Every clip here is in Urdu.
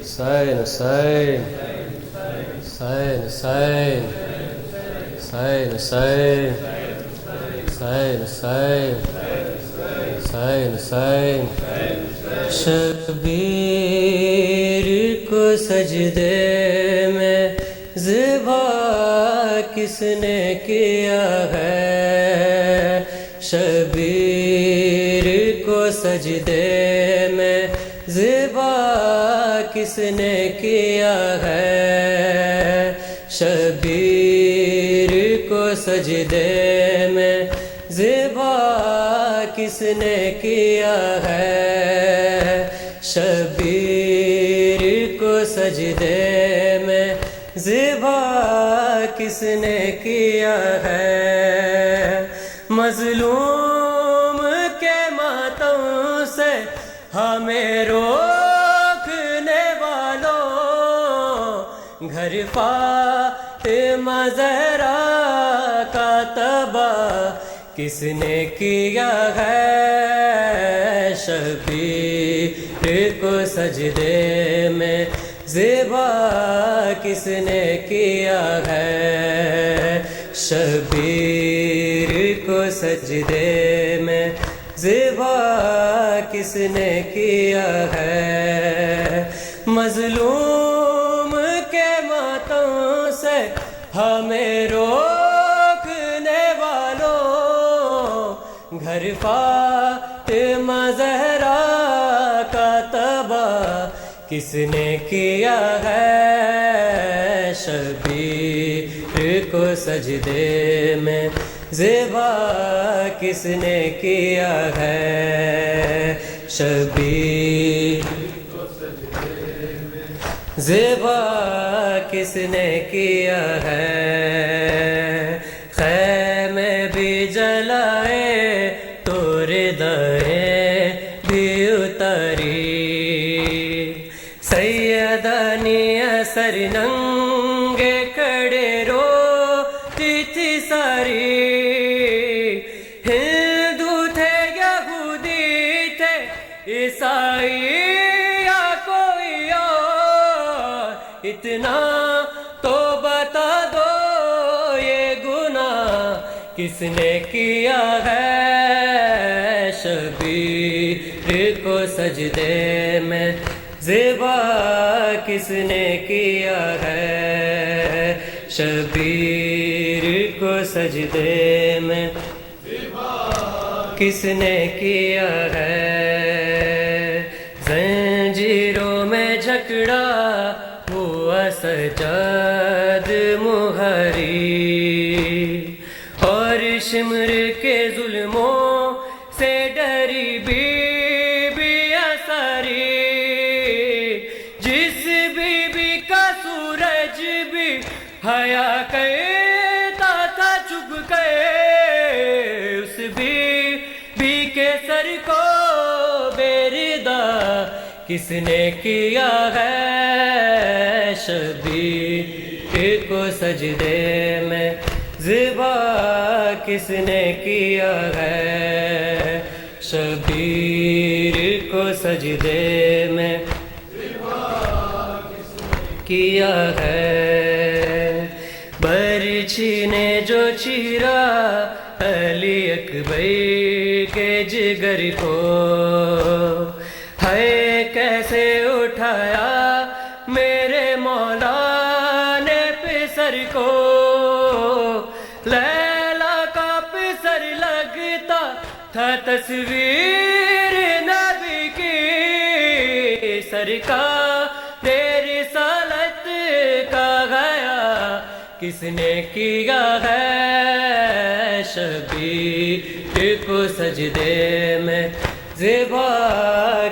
حسین حسین حسین حسین حسین حسین حسین حسین حسین حسین شبیر کو سجدے میں ذبح کس نے کیا ہے؟ شبیر کو سجدے میں ذبح کس نے کیا ہے؟ شبیر کو سجدے میں ذبح کس نے کیا ہے؟ شبیر کو سجدے میں ذبح کس نے کیا ہے؟ مظلوم کے ماتم سے ہمیں روکنے والوں، گھر فاطمہ زہرا کا تباہ کس نے کیا ہے؟ شبیر کو سجدے میں ذبح کس نے کیا ہے؟ شبیر کو سجدے میں ذبح کس نے کیا ہے؟ مظلوم کے ماتم سے ہمیں روکنے والوں، گھر فاطمہ زہرا کا تباہ کس نے کیا ہے؟ شبیر کو سجدے میں ذبح کس نے کیا ہے؟ شبیر کو سجدے میں ذبح کس نے کیا ہے؟ خیمے بھی جلائے تور دائیں بھی اتاری، سیدانی اثر ننگے کھڑے روتی تھی ساری، ہندو تھے یہودی تھے عیسائی یا کوئی اور، اتنا تو بتا دو یہ گناہ کس نے کیا ہے؟ شبیر کو سجدے میں ذبح کس نے کیا ہے؟ شبیر کو سجدے میں ذبح کس نے کیا ہے؟ زنجیروں میں جھکڑا ہوا سجاد مہاری، اور شمر کے ظلموں سے ڈری بی بی اساری، جس بی بی کا سورج بھی حیا کرتا تھا چھپ کے، اس بی بی کے سر کو بےردا کس نے کیا ہے؟ شبیر کو سجدے میں ذبح کس نے کیا ہے؟ شبیر کو سجدے میں ذبح کس نے کیا ہے؟ برچھی نے جو چیرا علی اکبر کے جگر کو، ہے کیسے اٹھایا میرے مولا نے پسر کو، لیلا کا پسر لگتا تھا تصویر نبی کی، سرکار رسالت کا گیا کس نے کیا ہے؟ شبیر کو سجدے میں ذبح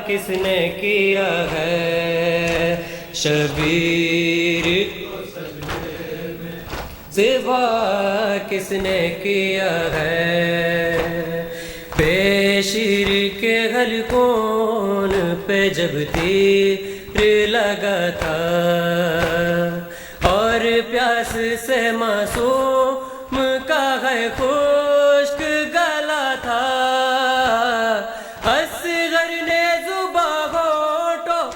کس نے کیا ہے؟ شبیر کو سجدے میں ذبح کس نے کیا ہے؟ شیر کے حلقوں پہ جب تیر لگا تھا، اور پیاس سے معصوم کا ہے خشک گلا تھا، اصغر نے زباں ہونٹوں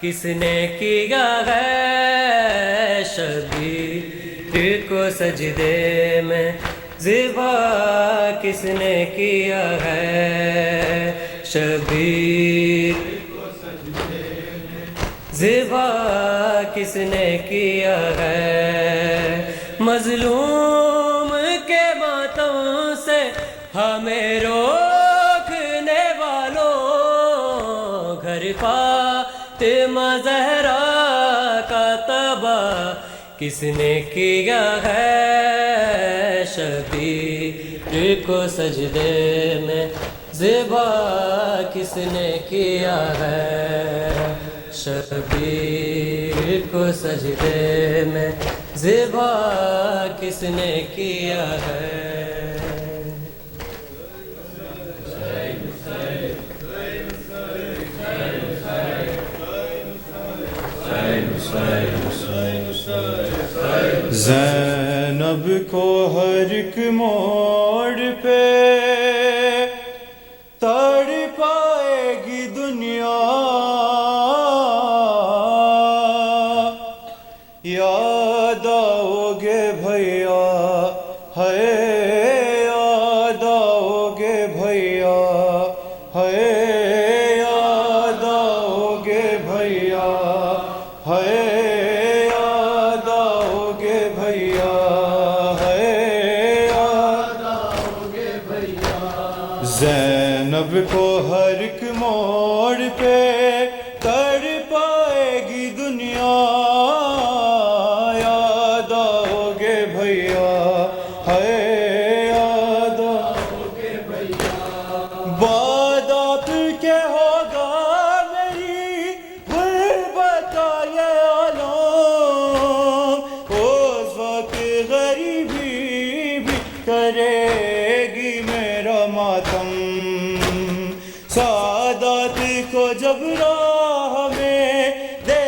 کس نے کیا ہے شبیر کو سجدے میں ذبح کس نے کیا ہے شبیر ذبح کس نے کیا ہے مظلوم کے ماتم سے ہمیں روکنے والوں گھر فاطمہ زہرا کا تباہ کس نے کیا ہے شبیر کو سجدے میں ذبح کس نے کیا ہے شبیر کو سجدے میں ذبح کس نے کیا ہے زینب کو ہر ایک موڑ پہ تڑ پائے گی دنیا یاد آؤ گے بھیا ہے یاد آؤ گے بھیا ہے یاد آؤ گے بھیا ہے یاد آؤ گے بھیا ہے یاد آؤ گے بھیا زینب کو ہر ایک موڑ پہ تڑ پائے گی دنیا یاد آؤ گے بھیا ہے یاد آؤ گے بھیا بعد آپ کے ہوگا میری غربت یہ عالم اس وقت غریبی بھی کرے گی میرا ماتم سعادت کو جب راہ میں دے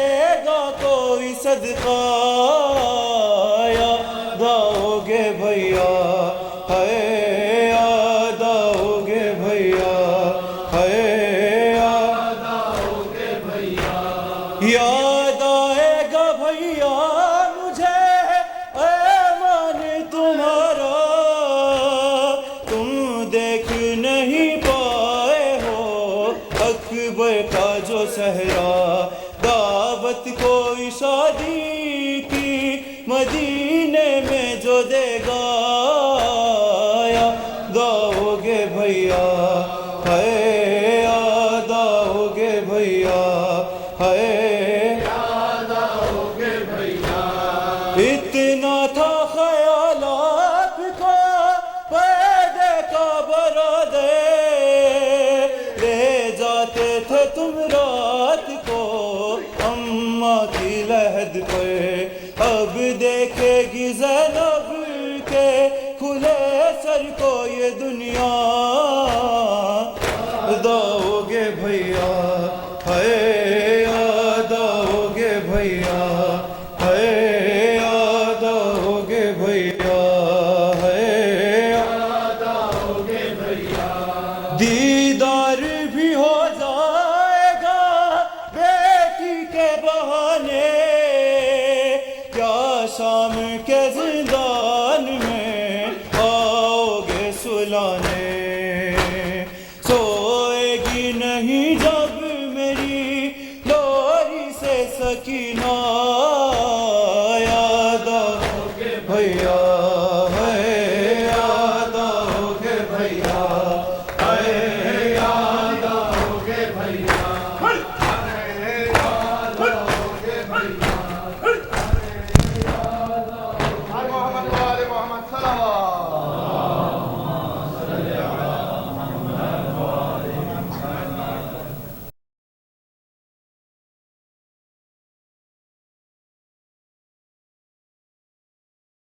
گا کوئی صدقہ یاد آؤ گے بھیا ہے یاد آؤ گے بھیا ہے یاد آؤ گے بھیا یاد آئے گا بھیا مجھے ایمان تمہارا تم دیکھ نہیں پائے ہو اکبر کا جو صحرا دعوت کوئی شادی کی مدینے میں جو دے گا یاد آؤ گے بھیا ہے یاد آؤ گے بھیا ہے یاد آؤ گے بھیا اتنا تھا خیال آپ کو پیدے کا برادے لے جاتے تھے تم رات کو اماں کی لحد پہ اب دیکھے گی زینب کے کھلے سر کو یہ دنیا یاد آؤ گے بھیا ہے یاد آؤ گے بھیا ہے یاد آؤ گے بھیا ہے یاد آؤ گے بھیا دیدار بھی ہو جائے گا بیٹی کے بہانے کیا شام کے زندان میں آؤ گے سلانے سوئے گی نہیں جب میری لوری سے سکینہ